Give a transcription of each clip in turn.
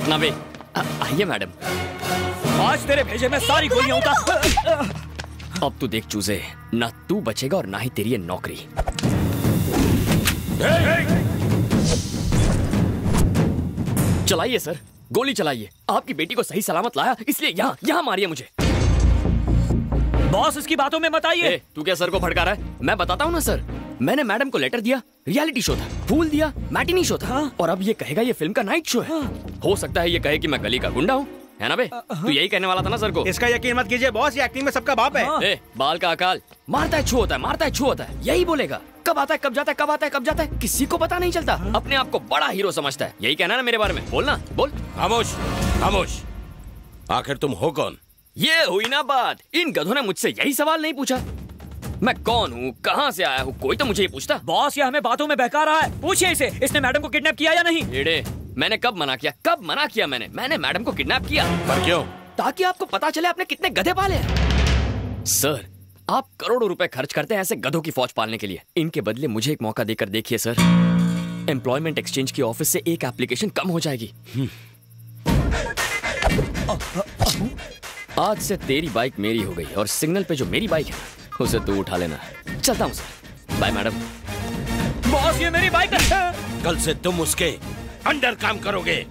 हटना बे। आइए मैडम। आज तेरे भेजे में सारी गोलियां उतार। अब तू देख चूजे, ना तू बचेगा और ना ही तेरी ये नौकरी। चलाइए सर, गोली चलाइए। आपकी बेटी को सही सलामत लाया, इसलिए यहाँ मारिए मुझे। बॉस, इसकी बातों में मत आइए। तू क्या सर को भड़का रहा है? मैं बताता हूँ ना सर, मैंने मैडम को लेटर दिया, रियलिटी शो था, फूल दिया, मैटिनी शो था, और अब ये कहेगा ये फिल्म का नाइट शो है। हो सकता है ये कहे कि मैं गली का गुंडा हूँ, है ना बे? तू यही कहने वाला था ना सर को? इसका यकीन मत कीजिए बॉस, ये एक्टिंग में सबका बाप है। बाल का अकाल, मारता है छू होता है, मारता है छू होता है, यही बोलेगा। कब आता है कब जाता है, कब आता है कब जाता है, किसी को पता नहीं चलता। अपने आप को बड़ा हीरो समझता है। यही कहना ना मेरे बारे में? बोलना, बोल। खामोश खामोश। आखिर तुम हो कौन? ये हुई ना बात। इन गधों ने मुझसे यही सवाल नहीं पूछा, मैं कौन हूँ, कहाँ से आया हूँ, कोई तो मुझे ये पूछता। बॉस, ये हमें बातों में बहका रहा है, पूछिए इसे, इसने मैडम को किडनैप किया या नहीं? एड़े, मैंने कब मना किया? कब मना किया मैंने मैडम को किडनैप किया। पर क्यों? ताकि आपको पता चले आपने कितने गधे पाले हैं। सर, आप करोड़ों रुपए खर्च करते हैं ऐसे गधों की फौज पालने के लिए। इनके बदले मुझे एक मौका देकर देखिए सर, एम्प्लॉयमेंट एक्सचेंज की ऑफिस से एक एप्लीकेशन कम हो जाएगी। आज से तेरी बाइक मेरी हो गई और सिग्नल पे जो मेरी बाइक है उसे तू उठा लेना। चलता हूँ सर, बाय मैडम। बॉस, ये मेरी बाइक है। कल से तुम उसके अंडर काम करोगे।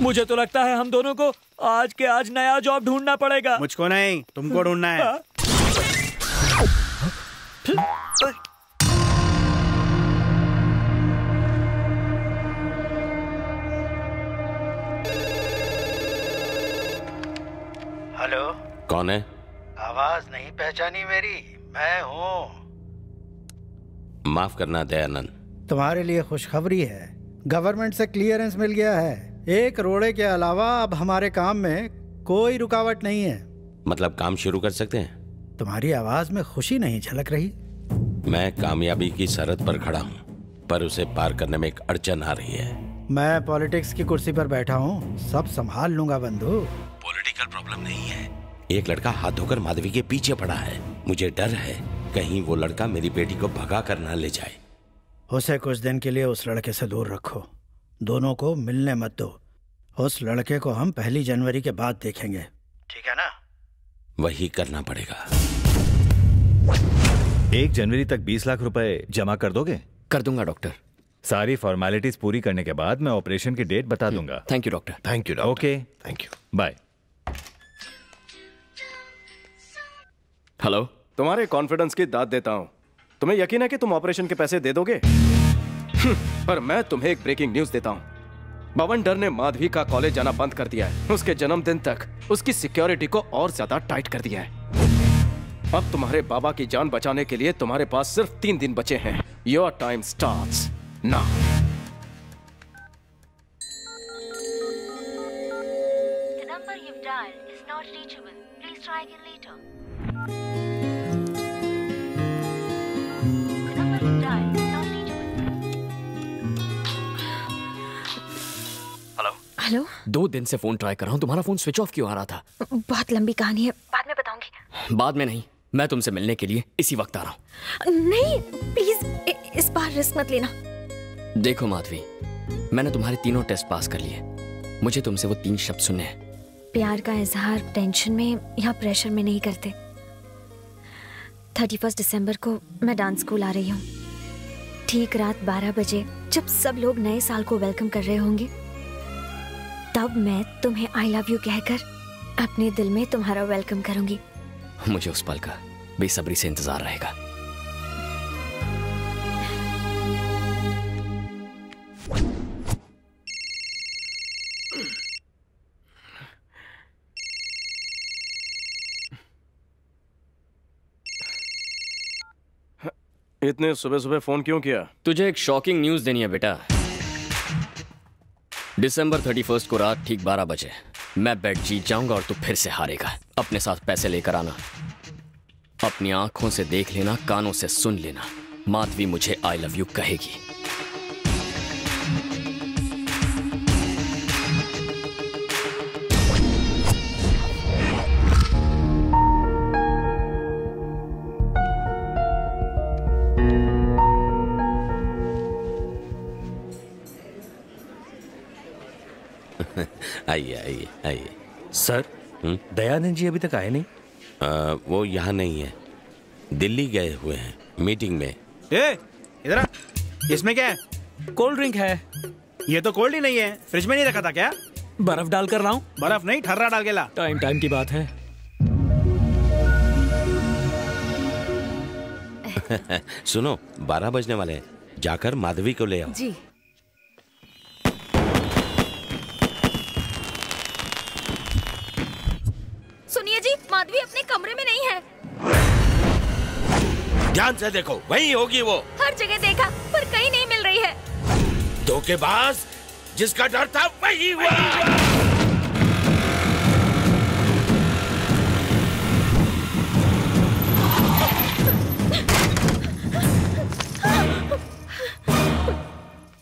मुझे तो लगता है हम दोनों को आज के आज नया जॉब ढूंढना पड़ेगा। मुझको नहीं, तुमको ढूंढना है। हेलो, कौन है? आवाज नहीं पहचानी मेरी? मैं हूँ। माफ करना दयानंद, तुम्हारे लिए खुशखबरी है, गवर्नमेंट से क्लियरेंस मिल गया है। एक रोड़े के अलावा अब हमारे काम में कोई रुकावट नहीं है। मतलब काम शुरू कर सकते हैं? तुम्हारी आवाज में खुशी नहीं झलक रही। मैं कामयाबी की सरहद पर खड़ा हूँ, पर उसे पार करने में एक अड़चन आ रही है। मैं पॉलिटिक्स की कुर्सी पर बैठा हूँ, सब संभाल लूंगा बंधु। पॉलिटिकल प्रॉब्लम नहीं है। एक लड़का हाथ धोकर माधवी के पीछे पड़ा है। मुझे डर है कहीं वो लड़का मेरी बेटी को भगा कर ना ले जाए। उसे कुछ दिन के लिए उस लड़के से दूर रखो, दोनों को मिलने मत दो। उस लड़के को हम 1 जनवरी के बाद देखेंगे, ठीक है ना? वही करना पड़ेगा। 1 जनवरी तक 20 लाख रुपए जमा कर दोगे? कर दूंगा डॉक्टर। सारी फॉर्मेलिटीज पूरी करने के बाद मैं ऑपरेशन की डेट बता दूंगा। Thank you doctor. Thank you doctor. Okay, thank you, bye. Hello. तुम्हारे कॉन्फिडेंस की दाद देता हूं। तुम्हें यकीन है कि तुम ऑपरेशन के पैसे दे दोगे? पर मैं तुम्हें एक ब्रेकिंग न्यूज देता हूं। बवंडर ने माधवी का कॉलेज जाना बंद कर दिया है। उसके जन्मदिन तक उसकी सिक्योरिटी को और ज्यादा टाइट कर दिया है। अब तुम्हारे बाबा की जान बचाने के लिए तुम्हारे पास सिर्फ 3 दिन बचे हैं। Your time starts now. The number you've dialed is not reachable. Please try again later. The number you've dialed is not reachable. Hello. Hello. 2 दिन से फोन ट्राई कर रहा हूँ, तुम्हारा फोन स्विच ऑफ क्यों आ रहा था? बहुत लंबी कहानी है, बाद में बताऊंगी। बाद में नहीं, मैं तुमसे मिलने के लिए इसी वक्त आ रहा हूँ। नहीं प्लीज, इस बार रिस्क मत लेना। देखो माधवी, मैंने तुम्हारे 3 टेस्ट पास कर लिए। मुझे तुमसे वो 3 शब्द सुनने हैं। प्यार का इजहार टेंशन में या प्रेशर में नहीं करते। 31 दिसंबर को मैं डांस स्कूल आ रही हूँ। ठीक रात 12 बजे जब सब लोग नए साल को वेलकम कर रहे होंगे, तब मैं तुम्हें आई लव यू कहकर अपने दिल में तुम्हारा वेलकम करूंगी। मुझे उस पल का बेसब्री से इंतजार रहेगा। इतने सुबह सुबह फोन क्यों किया? तुझे एक शॉकिंग न्यूज देनी है बेटा। दिसंबर 31 को रात ठीक 12 बजे मैं बेट जीत जाऊंगा और तू फिर से हारेगा। अपने साथ पैसे लेकर आना। अपनी आंखों से देख लेना, कानों से सुन लेना, माधवी मुझे आई लव यू कहेगी। आइए आइए आइए। सर, दयानंद जी अभी तक आए नहीं? वो यहाँ नहीं है, दिल्ली गए हुए हैं मीटिंग में। इधर आ। इसमें क्या है? कोल्ड ड्रिंक है। ये तो कोल्ड ही नहीं है, फ्रिज में नहीं रखा था क्या? बर्फ डाल कर रहा हूँ। बर्फ नहीं, ठर्रा डाल के ला। टाइम टाइम की बात है। सुनो, 12 बजने वाले हैं, जाकर माधवी को ले आओ। जी। सुनिए जी, माधवी अपने कमरे में नहीं है। ध्यान से देखो, वहीं होगी वो। हर जगह देखा पर कहीं नहीं मिल रही है। धोखेबाज, जिसका डर था वही हुआ।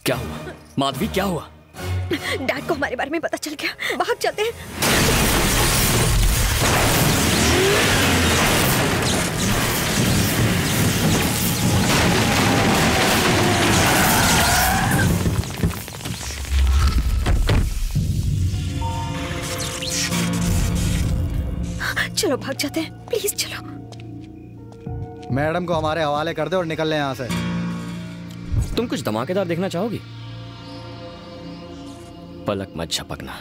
क्या हुआ माधवी, क्या हुआ? डैड को हमारे बारे में पता चल गया, भाग चलते हैं। चलो भाग जाते हैं, प्लीज चलो। मैडम को हमारे हवाले कर दे और निकल ले यहाँ से। तुम कुछ धमाकेदार देखना चाहोगी? पलक मत झपकना।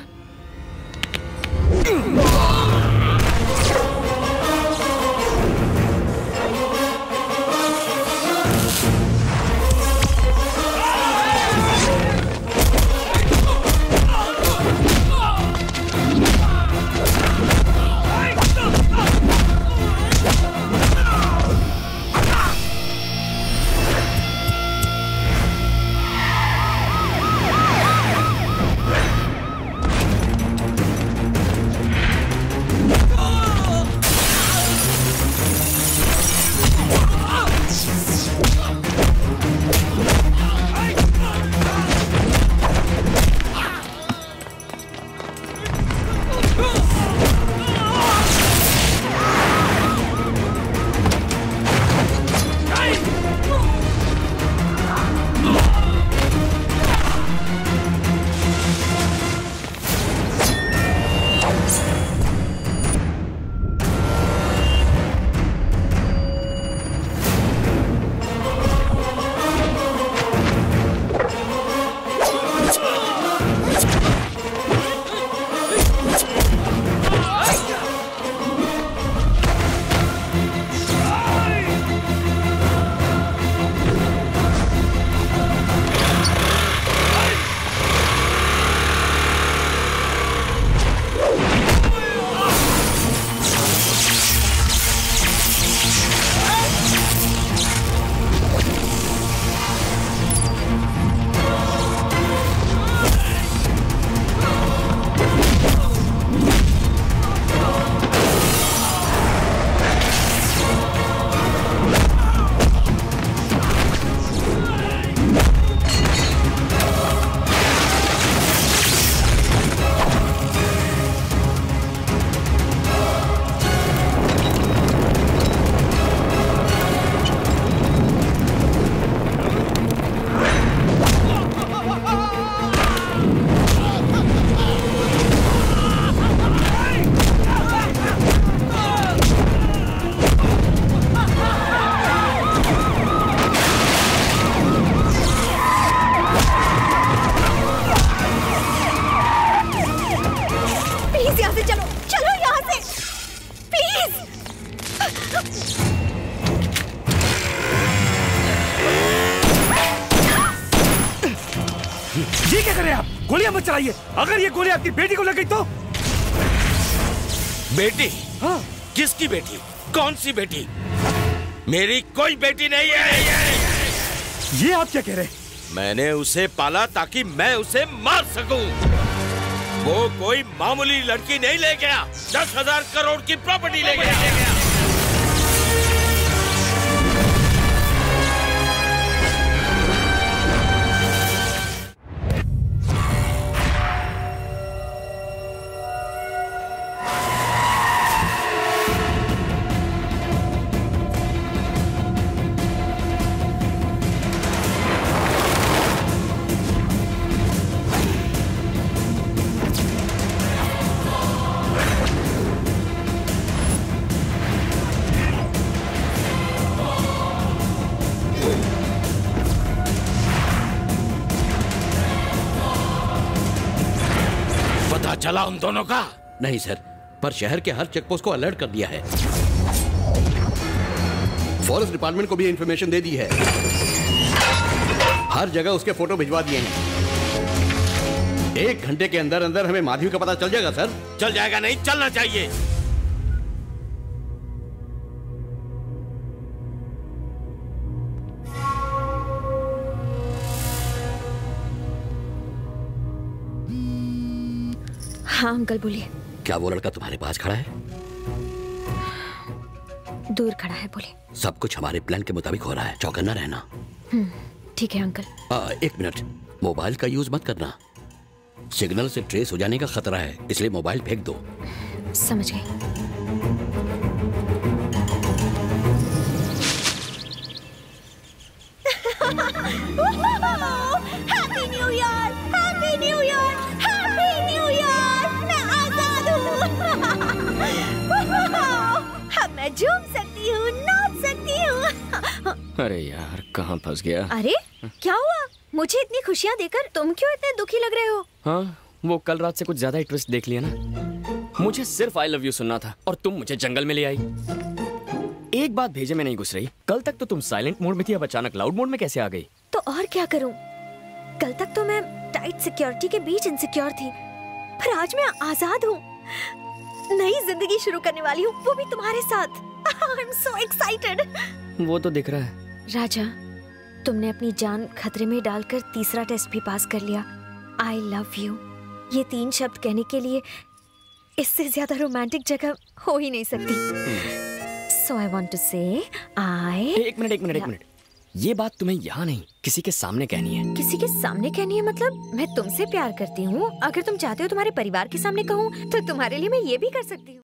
ये क्या कर रहे हैं आप? गोलियां मत चलाइए। अगर ये गोली आपकी बेटी को लग गई तो? बेटी? हाँ। किसकी बेटी? कौन सी बेटी? मेरी कोई बेटी नहीं है। ये आप क्या कह रहे हैं? मैंने उसे पाला ताकि मैं उसे मार सकूं। वो कोई मामूली लड़की नहीं ले गया, 10,000 करोड़ की प्रॉपर्टी ले गया। चला उन दोनों का? नहीं सर, पर शहर के हर चेकपोस्ट को अलर्ट कर दिया है। फॉरेस्ट डिपार्टमेंट को भी इंफॉर्मेशन दे दी है। हर जगह उसके फोटो भिजवा दिए हैं। 1 घंटे के अंदर अंदर हमें माधवी का पता चल जाएगा सर। चल जाएगा नहीं, चलना चाहिए। हाँ अंकल बोलिए। क्या वो लड़का तुम्हारे पास खड़ा है? दूर खड़ा है, बोलिए। सब कुछ हमारे प्लान के मुताबिक हो रहा है, चौकन्ना रहना। ठीक है अंकल। 1 मिनट, मोबाइल का यूज मत करना। सिग्नल से ट्रेस हो जाने का खतरा है, इसलिए मोबाइल फेंक दो। समझ गई। Happy new year, happy new year, happy new year. मैं आजाद हूँ। अब मैं झूम सकती हूँ, नाच सकती हूँ। अरे यार, कहाँ फंस गया? अरे क्या हुआ? मुझे इतनी खुशियाँ देकर तुम क्यों इतने दुखी लग रहे हो? हाँ, वो कल रात से कुछ ज्यादा ही ट्विस्ट देख लिया ना। मुझे सिर्फ आई लव यू सुनना था और तुम मुझे जंगल में ले आई। एक बात भेजे में नहीं घुस रही। कल तक तो तुम साइलेंट मोड में थी, अब अचानक लाउड मोड में कैसे आ गई? तो और क्या करूं? कल तक तो मैं टाइट सिक्योरिटी के बीच इनसिक्योर थी, पर आज मैं आजाद हूँ। नई जिंदगी शुरू करने वाली हूँ, वो भी तुम्हारे साथ। I'm so excited। वो तो दिख रहा है। राजा, तुमने अपनी जान खतरे में डालकर तीसरा टेस्ट भी पास कर लिया। आई लव यू, ये 3 शब्द कहने के लिए इससे ज्यादा रोमांटिक जगह हो ही नहीं सकती। So I want to say एक मिनट। ये बात तुम्हें यहाँ नहीं, किसी के सामने कहनी है। किसी के सामने कहनी है मतलब? मैं तुमसे प्यार करती हूँ। अगर तुम चाहते हो तुम्हारे परिवार के सामने कहूँ, तो तुम्हारे लिए मैं ये भी कर सकती हूँ।